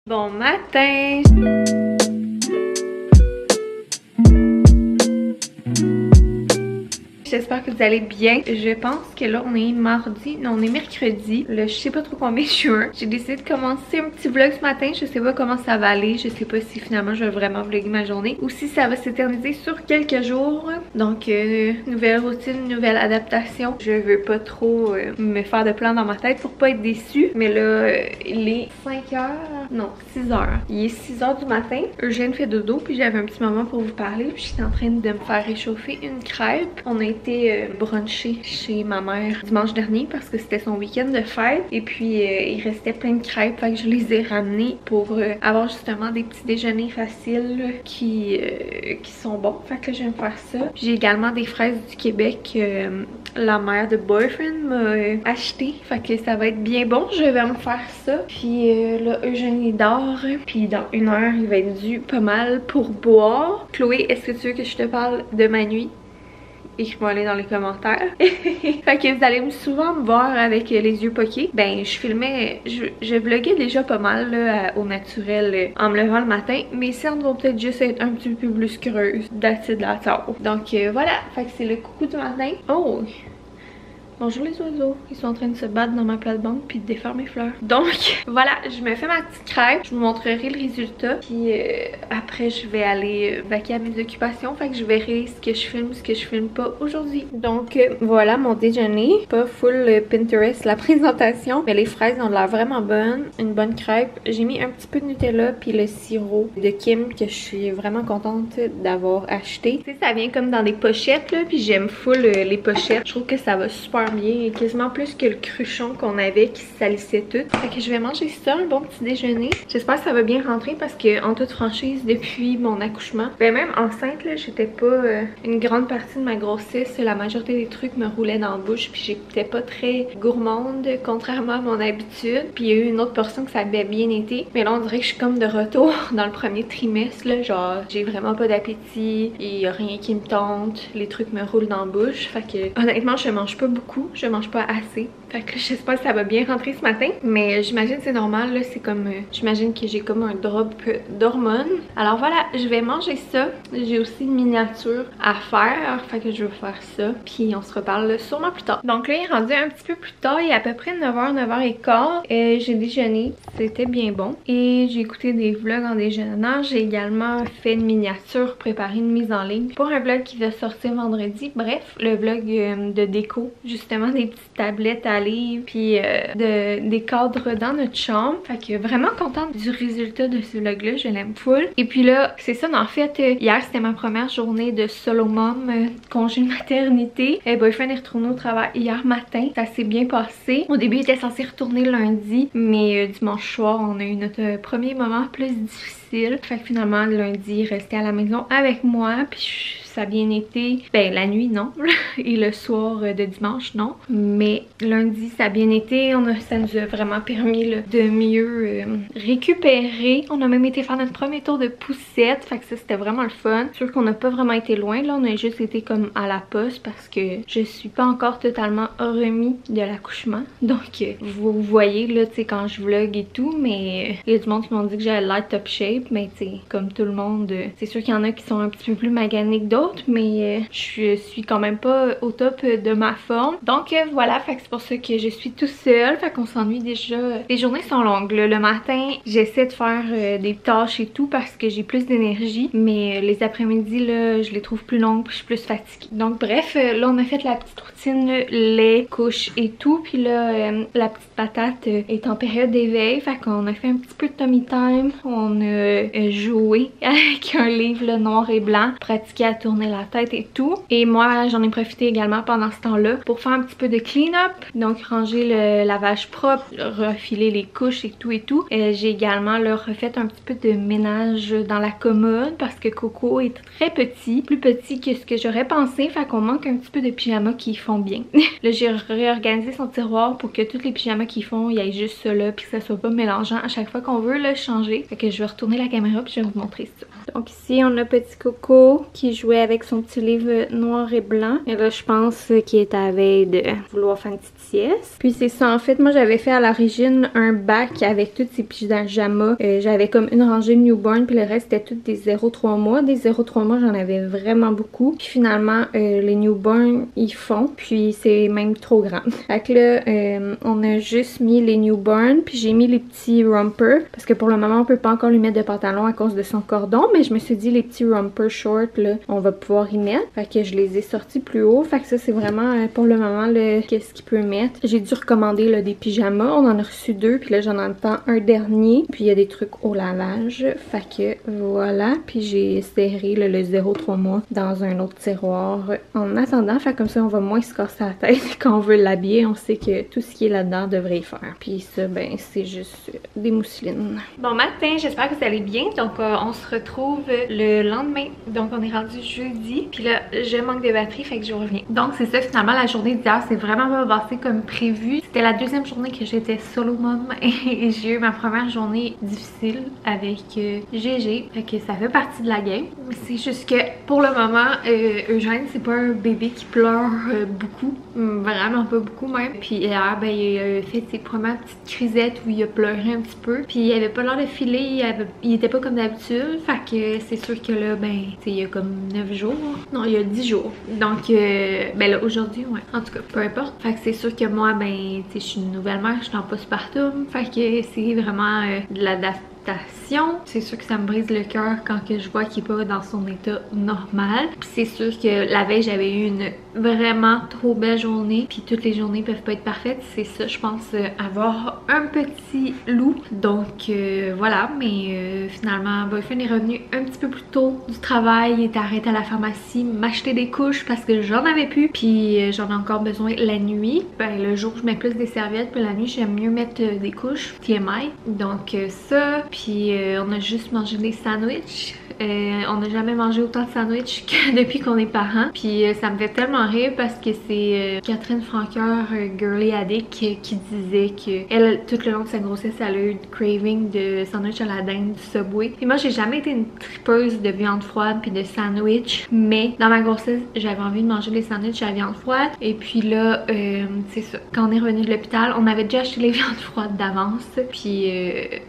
Bon matin! J'espère que vous allez bien. Je pense que là on est mardi, non on est mercredi, je sais pas trop combien de juin. J'ai décidé de commencer un petit vlog ce matin, je sais pas comment ça va aller, je sais pas si finalement je vais vraiment vlogger ma journée ou si ça va s'éterniser sur quelques jours. Donc nouvelle routine, nouvelle adaptation. Je veux pas trop me faire de plans dans ma tête pour pas être déçue. Mais là il est 5h, non 6h. Il est 6h du matin, Eugène fait dodo puis j'avais un petit moment pour vous parler puis j'étais en train de me faire réchauffer une crêpe. On a été bruncher chez ma mère dimanche dernier parce que c'était son week-end de fête et puis il restait plein de crêpes, fait que je les ai ramenées pour avoir justement des petits déjeuners faciles qui sont bons, fait que je vais me faire ça. J'ai également des fraises du Québec, la mère de Boyfriend m'a acheté, fait que ça va être bien bon, je vais me faire ça. Puis là Eugène il dort, puis dans 1 heure il va être dû pas mal pour boire. Chloé, est-ce que tu veux que je te parle de ma nuit? Écris-moi dans les commentaires. Fait que vous allez souvent me voir avec les yeux poqués. Ben je filmais, je vloguais déjà pas mal là, au naturel en me levant le matin. Mes cernes vont peut-être juste être un petit peu plus creuses. That's it, that's all. Donc voilà, fait que c'est le coucou du matin. Oh! Bonjour les oiseaux, ils sont en train de se battre dans ma plate-bande puis de défaire mes fleurs. Donc voilà, je me fais ma petite crêpe, je vous montrerai le résultat. Puis après je vais aller vaquer à mes occupations, fait que je verrai ce que je filme pas aujourd'hui. Donc voilà mon déjeuner, pas full Pinterest la présentation, mais les fraises ont l'air vraiment bonnes, une bonne crêpe. J'ai mis un petit peu de Nutella puis le sirop de Kim que je suis vraiment contente d'avoir acheté. Tu sais, ça vient comme dans des pochettes là, puis j'aime full les pochettes, je trouve que ça va super bien, quasiment plus que le cruchon qu'on avait qui salissait tout. Fait que je vais manger ça, un bon petit déjeuner. J'espère que ça va bien rentrer parce que en toute franchise depuis mon accouchement, ben même enceinte là, j'étais pas une grande partie de ma grossesse, la majorité des trucs me roulaient dans la bouche puis j'étais pas très gourmande contrairement à mon habitude. Puis il y a eu une autre portion que ça avait bien été, mais là on dirait que je suis comme de retour dans le premier trimestre là, genre j'ai vraiment pas d'appétit, il y a rien qui me tente, les trucs me roulent dans la bouche. Fait que honnêtement je mange pas beaucoup. Je mange pas assez. Fait que j'espère que ça va bien rentrer ce matin. Mais j'imagine que c'est normal là. C'est comme... j'imagine que j'ai comme un drop d'hormones. Alors voilà, je vais manger ça. J'ai aussi une miniature à faire. Fait que je vais faire ça. Puis on se reparle sûrement plus tard. Donc là, il est rendu un petit peu plus tard. Il est à peu près 9h, 9h15. J'ai déjeuné. C'était bien bon. Et j'ai écouté des vlogs en déjeunant. J'ai également fait une miniature, préparé une mise en ligne pour un vlog qui va sortir vendredi. Bref, le vlog de déco. Justement des petites tablettes à livres puis des cadres dans notre chambre. Fait que vraiment contente du résultat de ce vlog là, je l'aime full. Et puis là c'est ça, en fait hier c'était ma première journée de solo mom, congé de maternité. Boyfriend est retourné au travail hier matin, ça s'est bien passé. Au début il était censé retourner lundi, mais dimanche soir on a eu notre premier moment plus difficile. Fait que finalement lundi il restait à la maison avec moi puis ça a bien été. Ben la nuit non et le soir de dimanche non, mais lundi ça a bien été. Ça nous a vraiment permis là, de mieux récupérer. On a même été faire notre premier tour de poussette, fait que ça c'était vraiment le fun. Sûr qu'on n'a pas vraiment été loin là, on a juste été comme à la poste parce que je suis pas encore totalement remis de l'accouchement. Donc vous voyez là tu sais quand je vlog et tout, mais il y a du monde qui m'ont dit que j'allais light top shape, mais tu sais comme tout le monde, c'est sûr qu'il y en a qui sont un petit peu plus maganés que d'autres, mais je suis quand même pas au top de ma forme. Donc voilà, fait que c'est pour ça que je suis tout seule, fait qu'on s'ennuie déjà. Les journées sont longues là. Le matin j'essaie de faire des tâches et tout parce que j'ai plus d'énergie, mais les après-midi là je les trouve plus longues puis je suis plus fatiguée. Donc bref, là on a fait la petite routine là, lait, couche et tout, puis là la petite patate est en période d'éveil, fait qu'on a fait un petit peu de tummy time, on a joué avec un livre là, noir et blanc, pratiqué à tourner la tête et tout. Et moi j'en ai profité également pendant ce temps-là pour faire un petit peu de clean-up, donc ranger le lavage propre, refiler les couches et tout et tout. J'ai également là, refait un petit peu de ménage dans la commode parce que Coco est très petit, plus petit que ce que j'aurais pensé, fait qu'on manque un petit peu de pyjamas qui font bien. Là j'ai réorganisé son tiroir pour que tous les pyjamas qu'ils font, il y ait juste ça là puis que ça soit pas mélangeant à chaque fois qu'on veut le changer. Fait que je vais retourner la caméra puis je vais vous montrer ça. Donc ici on a petit Coco qui jouait avec son petit livre noir et blanc. Et là, je pense qu'il est à la veille de vouloir faire une petite sieste. Puis c'est ça, en fait, moi j'avais fait à l'origine un bac avec toutes ces pyjamas. J'avais comme une rangée de newborn, puis le reste c'était toutes des 0-3 mois. Des 0-3 mois, j'en avais vraiment beaucoup. Puis finalement, les newborn, ils font, puis c'est même trop grand. Fait que là, on a juste mis les newborn, puis j'ai mis les petits rompers, parce que pour le moment, on peut pas encore lui mettre de pantalon à cause de son cordon, mais je me suis dit, les petits rompers short, là, on va pouvoir y mettre. Fait que je les ai sortis plus haut. Fait que ça, c'est vraiment, pour le moment, qu'est-ce qu'il peut mettre. J'ai dû recommander là, des pyjamas. On en a reçu 2, puis là, j'en attends un dernier. Puis il y a des trucs au lavage. Fait que voilà. Puis j'ai serré là, le 0-3 mois dans un autre tiroir en attendant. Fait comme ça, on va moins se casser la tête quand on veut l'habiller. On sait que tout ce qui est là-dedans devrait y faire. Puis ça, ben, c'est juste des mousselines. Bon matin, j'espère que vous allez bien. Donc, on se retrouve le lendemain. Donc, on est rendu jeudi. Puis là, je manque de batterie, fait que je reviens. Donc, c'est ça, finalement, la journée d'hier, c'est vraiment pas passé comme prévu. C'était la deuxième journée que j'étais solo mom et j'ai eu ma première journée difficile avec GG. Fait que ça fait partie de la game. C'est juste que pour le moment, Eugène, c'est pas un bébé qui pleure beaucoup. Vraiment pas beaucoup même. Puis hier, ben, il a fait ses premières petites crisettes où il a pleuré un petit peu. Puis il avait pas l'air de filer, il était pas comme d'habitude. Fait que c'est sûr que là, ben, il y a comme 9 jours. Non, il y a 10 jours. Donc, ben là, aujourd'hui, ouais. En tout cas, peu importe. Fait que c'est sûr que moi, ben, tu sais, je suis une nouvelle mère, je suis en postpartum. Fait que c'est vraiment de l'adaptation. C'est sûr que ça me brise le cœur quand que je vois qu'il est pas dans son état normal. Puis c'est sûr que la veille, j'avais eu une vraiment trop belle journée. Puis toutes les journées peuvent pas être parfaites. C'est ça, je pense, avoir un petit loup. Donc voilà, mais finalement, Boyfriend est revenu un petit peu plus tôt du travail. Il est arrêté à la pharmacie m'acheter des couches parce que j'en avais plus. Puis j'en ai encore besoin la nuit. Ben le jour, je mets plus des serviettes. Puis la nuit, j'aime mieux mettre des couches. TMI. Donc ça. Puis on a juste mangé des sandwichs. On n'a jamais mangé autant de sandwichs que depuis qu'on est parents. Puis ça me fait tellement rire parce que c'est Catherine Francoeur, Girly Addict, qui disait que elle, tout le long de sa grossesse, elle a eu de craving de sandwich à la dinde du Subway. Et moi, j'ai jamais été une tripeuse de viande froide puis de sandwich. Mais dans ma grossesse, j'avais envie de manger des sandwichs à la viande froide. Et puis là, c'est ça. Quand on est revenu de l'hôpital, on avait déjà acheté les viandes froides d'avance. Puis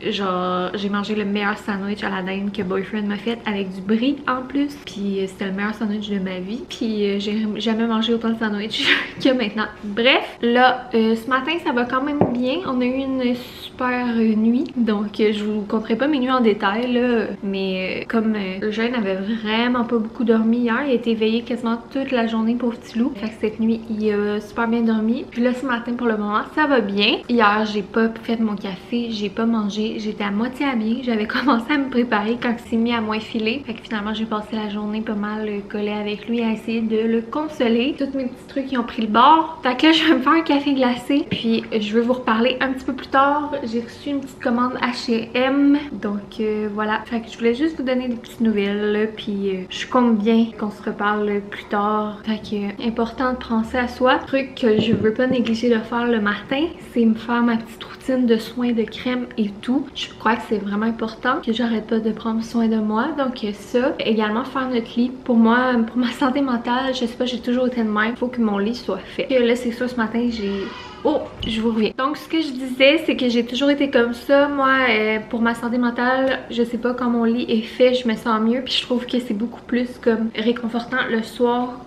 genre, j'ai mangé le meilleur sandwich à la dinde que Boyfriend m'a fait avec du brie en plus. Puis c'était le meilleur sandwich de ma vie. Puis j'ai jamais mangé autant de sandwich que maintenant. Bref, là, ce matin, ça va quand même bien. On a eu une super nuit. Donc, je vous conterai pas mes nuits en détail, là. Mais comme Eugène avait vraiment pas beaucoup dormi hier, il a été éveillé quasiment toute la journée, pauvre petit loup. Fait que cette nuit, il a super bien dormi. Puis là, ce matin, pour le moment, ça va bien. Hier, j'ai pas fait mon café, j'ai pas mangé. J'étais à moitié habillée. J'avais commencé à me préparer quand il s'est mis à moins filer. Fait que finalement, j'ai passé la journée pas mal collée avec lui à essayer de le consoler. Tous mes petits trucs, ils ont pris le bord. Fait que là, je vais me faire un café glacé. Puis, je vais vous reparler un petit peu plus tard. J'ai reçu une petite commande H&M. Donc, voilà. Fait que je voulais juste vous donner des petites nouvelles. Là, puis, je compte bien qu'on se reparle plus tard. Fait que, important de penser à soi. Truc que je veux pas négliger de faire le matin, c'est me faire ma petite routine de soins, de crème et tout. Je crois que c'est vraiment important que j'arrête pas de prendre soin de moi. Donc ça, également faire notre lit. Pour moi, pour ma santé mentale, je sais pas, j'ai toujours été de même. Il faut que mon lit soit fait. Et là, c'est sûr, ce matin, j'ai... Oh, je vous reviens. Donc, ce que je disais, c'est que j'ai toujours été comme ça. Moi, pour ma santé mentale, je sais pas, quand mon lit est fait, je me sens mieux. Puis je trouve que c'est beaucoup plus comme réconfortant le soir,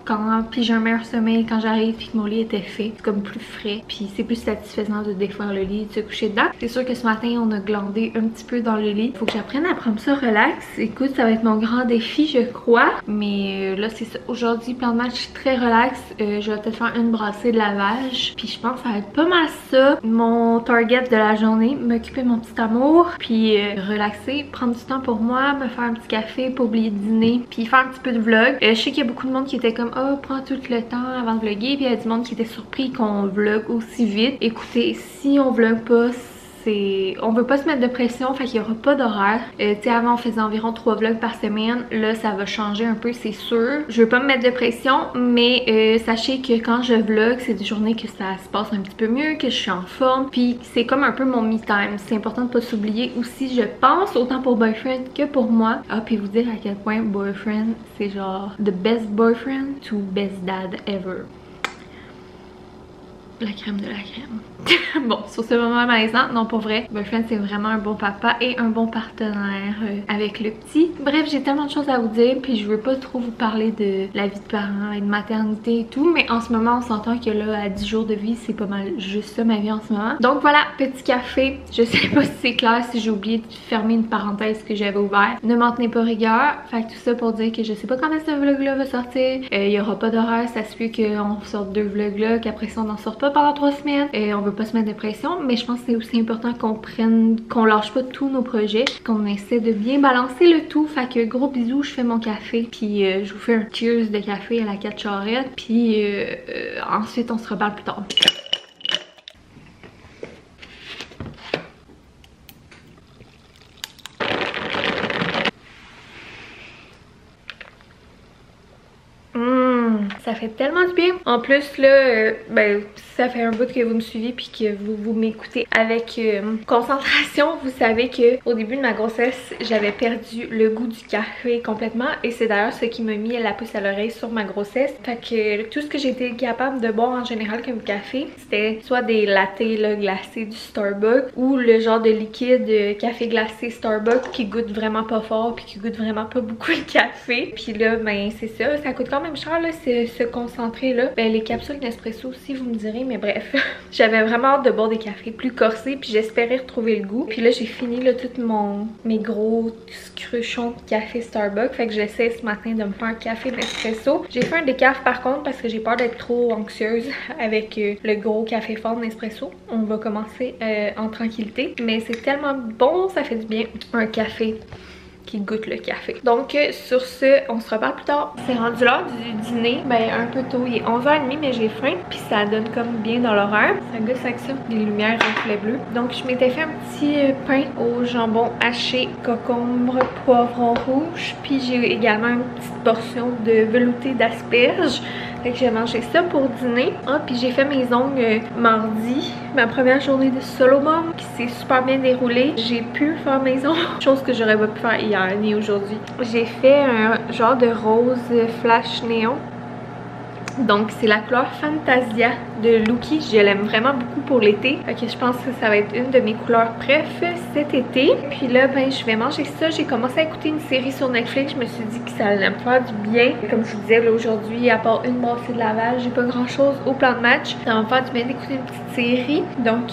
puis j'ai un meilleur sommeil quand j'arrive puis que mon lit était fait. C'est comme plus frais. Puis c'est plus satisfaisant de défaire le lit et de se coucher dedans. C'est sûr que ce matin, on a glandé un petit peu dans le lit. Faut que j'apprenne à prendre ça relax. Écoute, ça va être mon grand défi, je crois. Mais là, c'est ça. Aujourd'hui, plan de match très relax. Je vais peut-être faire une brassée de lavage. Puis je pense que ça va être pas mal ça, mon target de la journée, m'occuper de mon petit amour, puis relaxer, prendre du temps pour moi, me faire un petit café, pas oublier de dîner, puis faire un petit peu de vlog. Je sais qu'il y a beaucoup de monde qui était comme oh, prends tout le temps avant de vlogger, puis il y a du monde qui était surpris qu'on vlog aussi vite. Écoutez, si on vlog pas, on veut pas se mettre de pression, fait qu'il y aura pas d'horaire. Tu sais, avant on faisait environ 3 vlogs par semaine, là ça va changer un peu, c'est sûr. Je veux pas me mettre de pression, mais sachez que quand je vlog, c'est des journées que ça se passe un petit peu mieux, que je suis en forme, puis c'est comme un peu mon me time. C'est important de pas s'oublier aussi, je pense, autant pour boyfriend que pour moi. Ah, puis vous dire à quel point boyfriend, c'est genre the best boyfriend to best dad ever. La crème de la crème. Bon, sur ce moment malaisant, non pour vrai, boyfriend c'est vraiment un bon papa et un bon partenaire avec le petit. Bref, j'ai tellement de choses à vous dire, puis je veux pas trop vous parler de la vie de parents et de maternité et tout, mais en ce moment on s'entend que là à 10 jours de vie c'est pas mal juste ça ma vie en ce moment. Donc voilà, petit café, je sais pas si c'est clair, si j'ai oublié de fermer une parenthèse que j'avais ouverte. Ne m'en tenez pas rigueur, fait que tout ça pour dire que je sais pas quand est-ce que ce vlog là va sortir, il y aura pas d'horaire, ça se peut qu'on sorte 2 vlogs là, qu'après ça on en sorte pas pendant 3 semaines et on veut pas se mettre de pression, mais je pense que c'est aussi important qu'on lâche pas tous nos projets, qu'on essaie de bien balancer le tout. Fait que gros bisous, je fais mon café, puis je vous fais un cheers de café à la 4 charrettes, puis ensuite on se reparle plus tard. Ça fait tellement du bien. En plus là, ben ça fait un bout que vous me suivez puis que vous m'écoutez avec concentration. Vous savez que au début de ma grossesse, j'avais perdu le goût du café complètement et c'est d'ailleurs ce qui m'a mis la puce à l'oreille sur ma grossesse. Fait que tout ce que j'étais capable de boire en général comme café, c'était soit des lattés là, glacés du Starbucks ou le genre de liquide café glacé Starbucks qui goûte vraiment pas fort puis qui goûte vraiment pas beaucoup le café. Puis là, ben c'est ça coûte quand même cher là, ce concentré là. Ben les capsules Nespresso aussi, vous me direz, mais bref. J'avais vraiment hâte de boire des cafés plus corsés puis j'espérais retrouver le goût. Puis là j'ai fini là tous mes gros cruchons de café Starbucks. Fait que j'essaie ce matin de me faire un café Nespresso. J'ai fait un décaf par contre parce que j'ai peur d'être trop anxieuse avec le gros café fort Nespresso. On va commencer en tranquillité. Mais c'est tellement bon, ça fait du bien. Un café qui goûte le café. Donc sur ce, on se reparle plus tard. C'est rendu l'heure du dîner, ben un peu tôt, il est 11h30 mais j'ai faim, puis ça donne comme bien dans l'horaire. Ça goûte avec ça, des lumières reflets bleus. Donc je m'étais fait un petit pain au jambon haché, concombre, poivron rouge, puis j'ai également une petite portion de velouté d'asperges. Fait que j'ai mangé ça pour dîner. Ah, puis j'ai fait mes ongles mardi, ma première journée de solo mom qui s'est super bien déroulée. J'ai pu faire mes ongles, chose que j'aurais pas pu faire hier ni aujourd'hui. J'ai fait un genre de rose flash néon. Donc c'est la couleur Fantasia de Lookie. Je l'aime vraiment beaucoup pour l'été. Ok, je pense que ça va être une de mes couleurs préf cet été. Puis là, ben je vais manger ça. J'ai commencé à écouter une série sur Netflix. Je me suis dit que ça allait me faire du bien. Comme je vous disais, là aujourd'hui, à part une brassée de lavage, j'ai pas grand chose au plan de match. Ça va me faire du bien d'écouter une petite série. Donc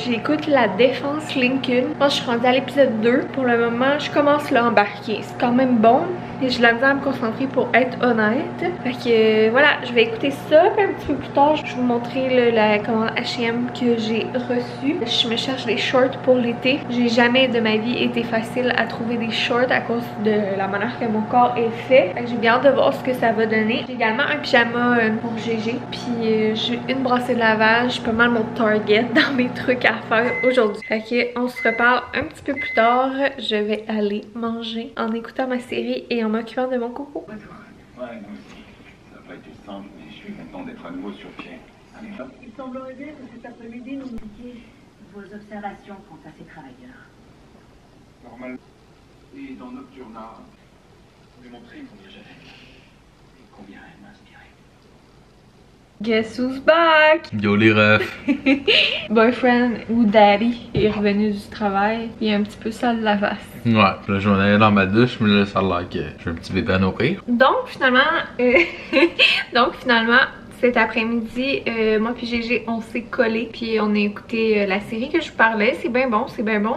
j'écoute La Défense Lincoln. Je pense que je suis rendue à l'épisode 2. Pour le moment, je commence à l'embarquer. C'est quand même bon. Et j'ai la misère à me concentrer pour être honnête. Fait que voilà, je vais écouter ça. Puis un petit peu plus tard, je vais vous montrer la commande H&M que j'ai reçue. Je me cherche des shorts pour l'été. J'ai jamais de ma vie été facile à trouver des shorts à cause de la manière que mon corps est fait. Fait que j'ai bien hâte de voir ce que ça va donner. J'ai également un pyjama pour GG. Puis j'ai une brassée de lavage. Pas mal mon target dans mes trucs à faire aujourd'hui. Fait que on se reparle un petit peu plus tard. Je vais aller manger en écoutant ma série et en m'occupant de mon coco. Ouais, nous aussi. Ça n'a pas été simple, mais je suis content d'être à nouveau sur pied. Allez, hop. Il semblerait bien que cet après-midi nous indiquiez vos observations quant à ces travailleurs. Normal. Et dans Nocturna, vous lui montrez combien j'avais. Et combien elle m'inspirait. Guess who's back? Yo les refs! Boyfriend ou daddy est revenu du travail. Il est un petit peu sale de la face. Ouais, là je vais aller dans ma douche, mais là ça a l'air que j'ai un petit bébé à nourrir. Donc finalement, cet après-midi, moi puis Gégé, on s'est collés puis on a écouté la série que je vous parlais. C'est bien bon,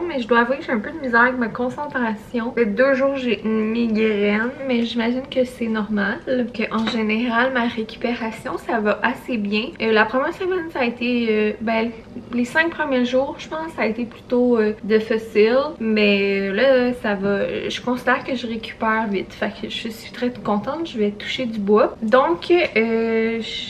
mais je dois avouer que j'ai un peu de misère avec ma concentration. Ça fait 2 jours j'ai une migraine, mais j'imagine que c'est normal. Que en général, ma récupération, ça va assez bien. La première semaine, ça a été, les 5 premiers jours, je pense, ça a été plutôt difficile. Mais là, ça va, je considère que je récupère vite. Fait que je suis très contente, je vais toucher du bois. Donc,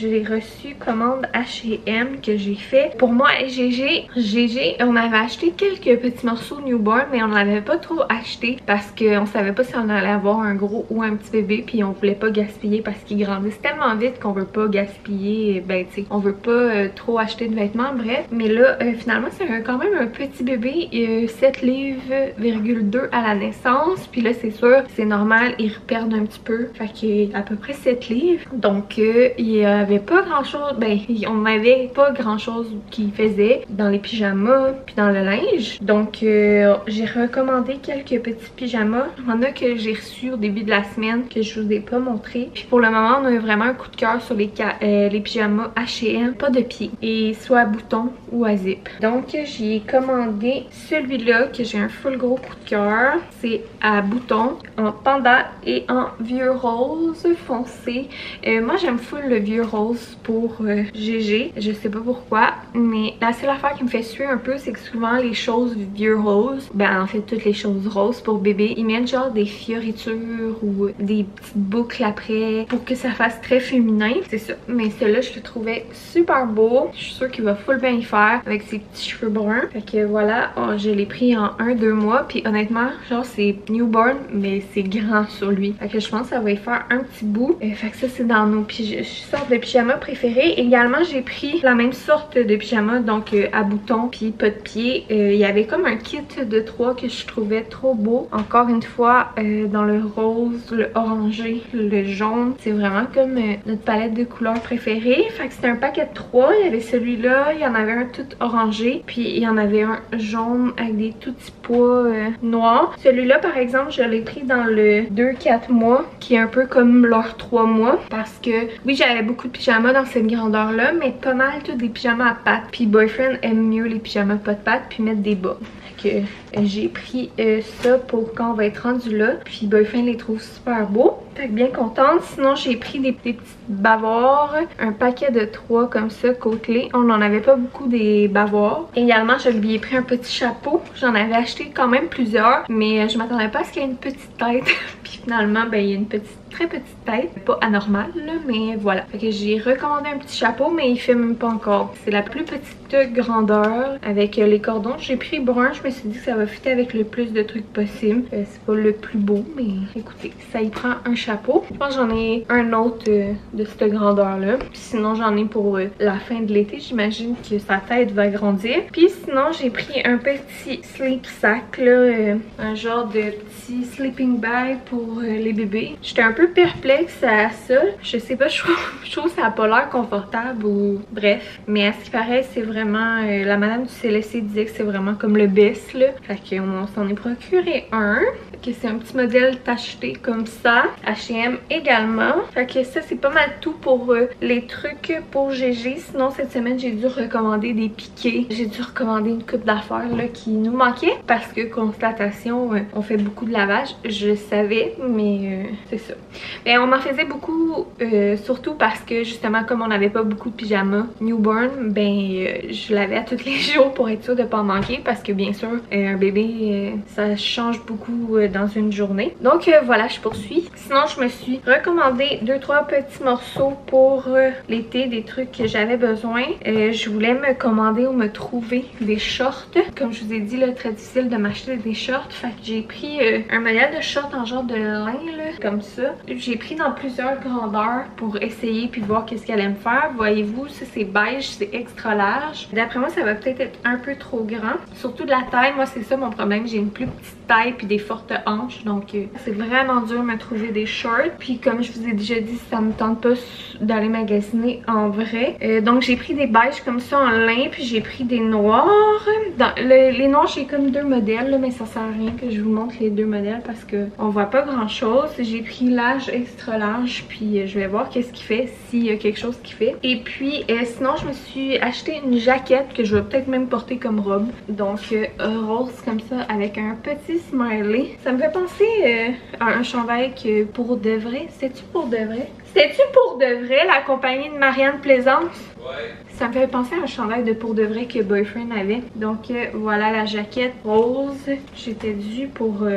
j'ai reçu commande H&M que j'ai fait. Pour moi et GG, on avait acheté quelques petits morceaux newborn, mais on n'avait pas trop acheté parce qu'on savait pas si on allait avoir un gros ou un petit bébé, puis on voulait pas gaspiller parce qu'ils grandissent tellement vite qu'on veut pas gaspiller, ben tu sais, on veut pas trop acheter de vêtements, bref. Mais là, finalement, c'est quand même un petit bébé, 7 livres,2 à la naissance, puis là c'est sûr, c'est normal, ils reperdent un petit peu, fait qu'il à peu près 7 livres. Donc il y avait pas grand chose, ben on avait pas grand chose qui faisait dans les pyjamas puis dans le linge. Donc j'ai recommandé quelques petits pyjamas. Il y en a que j'ai reçus au début de la semaine que je vous ai pas montré. Puis pour le moment, on a eu vraiment un coup de cœur sur les pyjamas H&M, pas de pied, et soit à boutons ou à zip. Donc j'ai commandé celui-là que j'ai un full gros coup de cœur. C'est à boutons, en panda et en vieux rose foncé. Moi j'aime full le vieux rose pour GG, je sais pas pourquoi, mais la seule affaire qui me fait suer un peu, c'est que souvent les choses vieux rose, ben en fait toutes les choses roses pour bébé, ils mettent genre des fioritures ou des petites boucles après pour que ça fasse très féminin, c'est ça. Mais celui-là je le trouvais super beau, je suis sûre qu'il va full bien y faire avec ses petits cheveux bruns. Fait que voilà, je l'ai pris en 1-2 mois, puis honnêtement genre c'est newborn mais c'est grand sur lui, fait que je pense que ça va y faire un petit bout. Fait que ça c'est dans nos sortes de pyjamas préférés. Également j'ai pris la même sorte de pyjama, donc à boutons puis pas de pied. Il y avait comme un kit de 3 que je trouvais trop beau. Encore une fois dans le rose, le orangé, le jaune, c'est vraiment comme notre palette de couleurs préférée. Fait que c'était un paquet de 3, il y avait celui-là, il y en avait un tout orangé, puis il y en avait un jaune avec des tout petits pois noirs. Celui-là par exemple je l'ai pris dans le 2-4 mois qui est un peu comme leur 3 mois parce que oui j'avais beaucoup de pyjamas dans cette grandeur là, mais pas mal tous des pyjamas à pattes, puis boyfriend aime mieux les pyjamas pas de pattes puis mettre des bas. Fait que j'ai pris ça pour quand on va être rendu là, puis boyfriend les trouve super beaux. Fait que bien contente. Sinon j'ai pris des petites bavoirs, un paquet de 3 comme ça côtelés. On n'en avait pas beaucoup des bavoirs. Également je lui ai pris un petit chapeau, j'en avais acheté quand même plusieurs, mais je m'attendais pas à ce qu'il y ait une petite tête. Puis finalement ben il y a une très petite tête, pas anormale là, mais voilà. Fait que j'ai recommandé un petit chapeau, mais il fait même pas encore. C'est la plus petite grandeur avec les cordons. J'ai pris brun, je me suis dit que ça va fitter avec le plus de trucs possible. C'est pas le plus beau, mais écoutez, ça y prend un chapeau. Je pense que j'en ai un autre de cette grandeur là. Puis sinon j'en ai pour la fin de l'été, j'imagine que sa tête va grandir. Puis sinon j'ai pris un petit sleep sack là, un genre de petit sleeping bag pour les bébés. J'étais un peu perplexe à ça. Je sais pas, je trouve que ça a pas l'air confortable ou bref. Mais à ce qui paraît, c'est vraiment la madame du CLSC disait que c'est vraiment comme le best là. Fait qu'on s'en est procuré un. Fait que c'est un petit modèle tacheté comme ça. H&M également. Fait que ça c'est pas mal tout pour les trucs pour GG. Sinon cette semaine j'ai dû recommander des piquets. J'ai dû recommander une coupe d'affaires là qui nous manquait parce que constatation, on fait beaucoup de lavage. Je le savais, mais c'est ça. Mais on en faisait beaucoup, surtout parce que justement comme on n'avait pas beaucoup de pyjamas newborn, ben je lavais à tous les jours pour être sûre de pas en manquer parce que bien sûr un bébé ça change beaucoup dans une journée. Donc voilà, je poursuis. Sinon je me suis recommandé 2-3 petits morceaux pour l'été, des trucs que j'avais besoin. Je voulais me commander ou me trouver des shorts. Comme je vous ai dit là, très difficile de m'acheter des shorts. Fait que j'ai pris un modèle de short en genre de lin là, comme ça. J'ai pris dans plusieurs grandeurs pour essayer puis voir qu'est-ce qu'elle allait me faire. Voyez-vous, ça c'est beige, c'est extra large. D'après moi ça va peut-être être un peu trop grand, surtout de la taille. Moi c'est ça mon problème, j'ai une plus petite taille puis des fortes hanches, donc c'est vraiment dur de me trouver des shorts. Puis comme je vous ai déjà dit, ça me tente pas d'aller magasiner en vrai. Donc j'ai pris des beiges comme ça en lin, puis j'ai pris des noirs. Les noirs j'ai comme 2 modèles là, mais ça sert à rien que je vous montre les 2 modèles parce que on voit pas grand chose. J'ai pris l'âge extra large, puis je vais voir qu'est-ce qu'il fait, s'il y a quelque chose qui fait. Et puis sinon je me suis acheté une jaquette que je vais peut-être même porter comme robe, donc rose comme ça avec un petit smiley. Ça me fait penser à un chandail que pour de vrai, c'est-tu pour de vrai? C'était-tu pour de vrai la compagnie de Marianne Plaisance? Ouais. Ça me fait penser à un chandail de pour de vrai que Boyfriend avait. Donc voilà la jaquette rose. J'étais due pour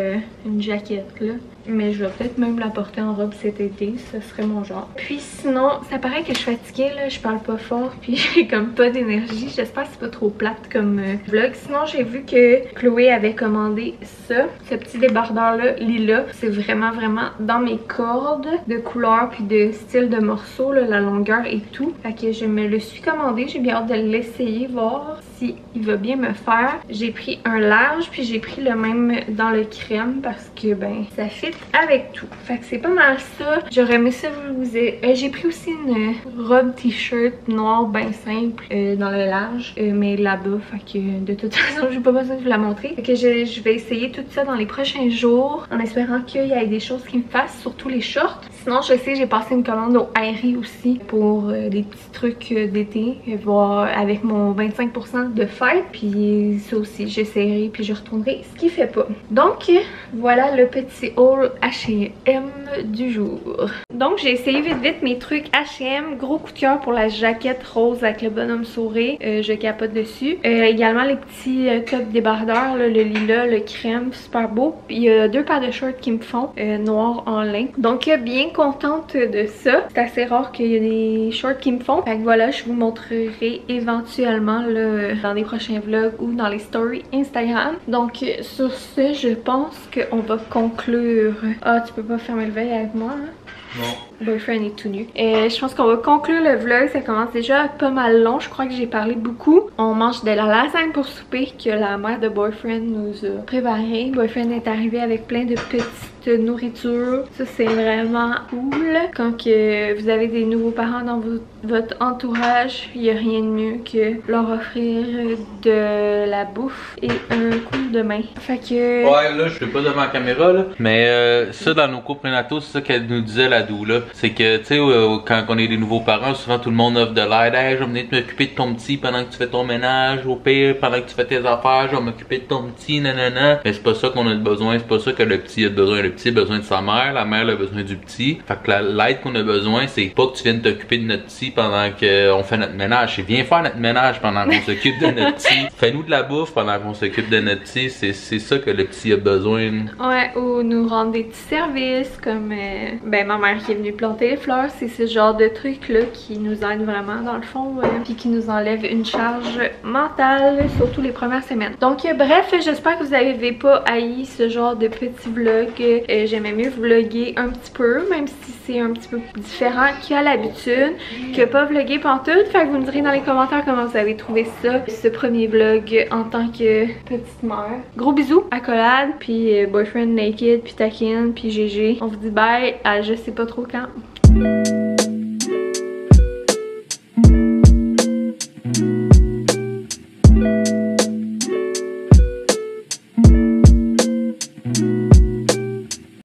une jaquette là. Mais je vais peut-être même la porter en robe cet été, ce serait mon genre. Puis sinon, ça paraît que je suis fatiguée là, je parle pas fort puis j'ai comme pas d'énergie. J'espère que c'est pas trop plate comme vlog. Sinon j'ai vu que Chloé avait commandé ça, ce petit débardeur là, lilas. C'est vraiment dans mes cordes de couleur puis de style de morceau, là, la longueur et tout. Fait que je me le suis commandé, j'ai bien hâte de l'essayer, voir si il va bien me faire. J'ai pris un large puis j'ai pris le même dans le crème parce que ben ça fit avec tout. Fait que c'est pas mal ça. J'aurais aimé ça vous j'ai pris aussi une robe t-shirt noire bien simple dans le large, mais là-bas. Fait que de toute façon j'ai pas besoin de vous la montrer. Fait que je vais essayer tout ça dans les prochains jours en espérant qu'il y ait des choses qui me fassent, surtout les shorts. Sinon je sais j'ai passé une commande au Aerie aussi pour des petits trucs d'été, voir avec mon 25% de fête. Puis ça aussi j'essaierai puis je retournerai ce qui fait pas. Donc voilà le petit haul H&M du jour. Donc j'ai essayé vite mes trucs H&M. Gros coup de cœur pour la jaquette rose avec le bonhomme sourire. Je capote dessus. Également les petits tops débardeurs, là, le lilas, le crème, super beau. Puis il y a deux paires de shorts qui me font noir en lin. Donc bien contente de ça. C'est assez rare qu'il y ait des shorts qui me font. Fait que voilà, je vous montrerai éventuellement là, dans les prochains vlogs ou dans les stories Instagram. Donc sur ce, je pense qu'on va conclure. Ah, tu peux pas fermer le veille avec moi, hein? Non. Boyfriend est tout nu. Je pense qu'on va conclure le vlog. Ça commence déjà pas mal long. Je crois que j'ai parlé beaucoup. On mange de la lasagne pour souper que la mère de Boyfriend nous a préparé. Boyfriend est arrivé avec plein de petites nourritures. Ça c'est vraiment cool. Quand que vous avez des nouveaux parents dans votre entourage, il n'y a rien de mieux que leur offrir de la bouffe et un coup de main. Fait que... Ouais, là je suis pas devant la caméra là. Mais ça dans nos cours prénataux, c'est ça qu'elle nous disait la doula. C'est que tu sais quand on est des nouveaux parents, souvent tout le monde offre de l'aide. Hey, je vais venir m'occuper de ton petit pendant que tu fais ton ménage. Au pire, pendant que tu fais tes affaires, je vais m'occuper de ton petit, nanana. Mais c'est pas ça qu'on a besoin, c'est pas ça que le petit a besoin. Le petit a besoin de sa mère, la mère a besoin du petit. Fait que l'aide qu'on a besoin, c'est pas que tu viennes t'occuper de notre petit pendant qu'on fait notre ménage. C'est viens faire notre ménage pendant qu'on s'occupe de notre petit. Fais-nous de la bouffe pendant qu'on s'occupe de notre petit. C'est ça que le petit a besoin. Ouais, ou nous rendre des petits services comme ben ma mère qui est venue planter les fleurs. C'est ce genre de trucs là qui nous aident vraiment dans le fond, puis qui nous enlève une charge mentale, surtout les premières semaines. Donc bref, j'espère que vous n'avez pas haï ce genre de petit vlog. J'aimais mieux vlogger un petit peu, même si c'est un petit peu différent qu'à l'habitude, que pas vlogger pantoute. Fait que vous me direz dans les commentaires comment vous avez trouvé ça, ce premier vlog en tant que petite mère. Gros bisous, accolade, puis Boyfriend naked, puis taquine, puis GG. On vous dit bye à je sais pas trop quand.